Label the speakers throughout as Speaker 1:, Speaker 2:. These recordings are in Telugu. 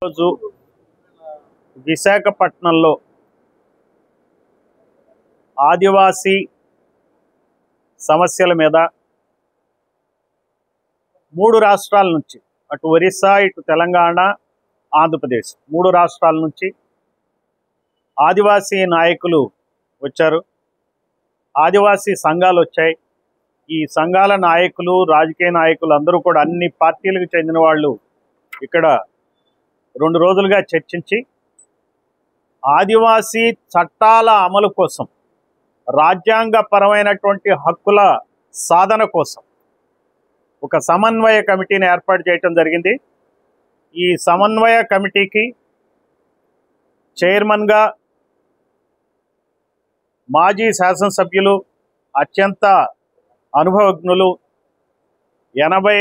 Speaker 1: రోజు విశాఖపట్నంలో ఆదివాసీ సమస్యల మీద మూడు రాష్ట్రాల నుంచి అటు ఒరిస్సా, ఇటు తెలంగాణ, ఆంధ్రప్రదేశ్ మూడు రాష్ట్రాల నుంచి ఆదివాసీ నాయకులు వచ్చారు. ఆదివాసీ సంఘాలు వచ్చాయి. ఈ సంఘాల నాయకులు, రాజకీయ నాయకులు అందరూ కూడా అన్ని పార్టీలకు చెందిన వాళ్ళు ఇక్కడ 2 రోజులుగా చర్చించి ఆదివాసీ చట్టాల అమలు కోసం, రాజ్యాంగపరమైనటువంటి హక్కుల సాధన కోసం ఒక సమన్వయ కమిటీని ఏర్పాటు చేయడం జరిగింది. ఈ సమన్వయ కమిటీకి చైర్మన్గా మాజీ శాసనసభ్యులు, అత్యంత అనుభవజ్ఞులు, 80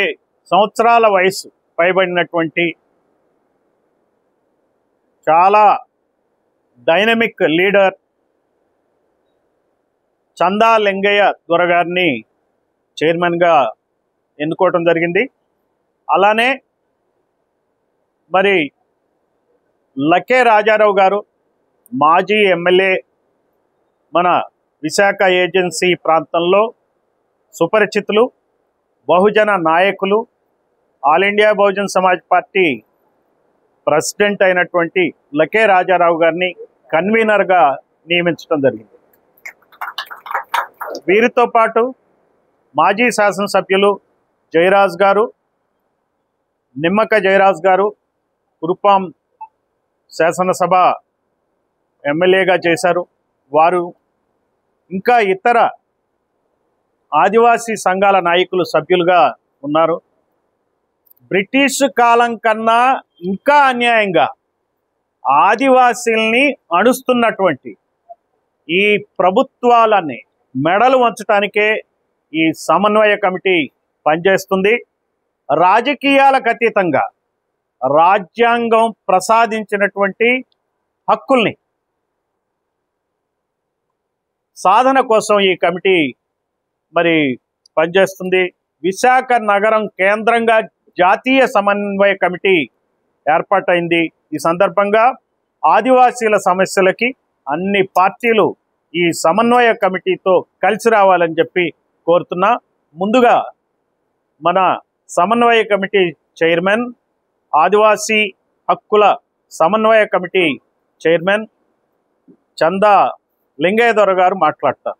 Speaker 1: సంవత్సరాల వయసు పైబడినటువంటి చాలా డైనమిక్ లీడర్ చందా లింగయ్య దొరగారిని చైర్మన్గా ఎన్నుకోవటం జరిగింది. అలానే మరి లకే రాజారావు గారు మాజీ ఎమ్మెల్యే, మన విశాఖ ఏజెన్సీ ప్రాంతంలో సుపరిచితులు, బహుజన నాయకులు, all India Bahujan Samaj party president అయినటువంటి లకే రాజారావు గారిని కన్వీనర్గా నియమించడం జరిగింది. వీరితో పాటు మాజీ శాసనసభ్యులు జయరాజ్ గారు, నిమ్మక జయరాజ్ గారు కురుపాం శాసనసభ ఎమ్మెల్యేగా చేశారు. వారు ఇంకా ఇతర ఆదివాసీ సంఘాల నాయకులు సభ్యులుగా ఉన్నారు. బ్రిటిష్ కాలం కన్నా ఇంకా అన్యాయంగా ఆదివాసీల్ని అణుస్తున్నటువంటి ఈ ప్రభుత్వాలని మెడలు వంచడానికే ఈ సమన్వయ కమిటీ పనిచేస్తుంది. రాజకీయాలకు అతీతంగా రాజ్యాంగం ప్రసాదించినటువంటి హక్కుల్ని సాధన కోసం ఈ కమిటీ మరి పనిచేస్తుంది. విశాఖ నగరం కేంద్రంగా జాతీయ సమన్వయ కమిటీ ఏర్పాటైంది. ఈ సందర్భంగా ఆదివాసీల సమస్యలకి అన్ని పార్టీలు ఈ సమన్వయ కమిటీతో కలిసి రావాలని చెప్పి కోరుతున్నా. ముందుగా మన సమన్వయ కమిటీ చైర్మన్, ఆదివాసీ హక్కుల సమన్వయ కమిటీ చైర్మన్ చందా లింగయ్య దొర గారు మాట్లాడతారు.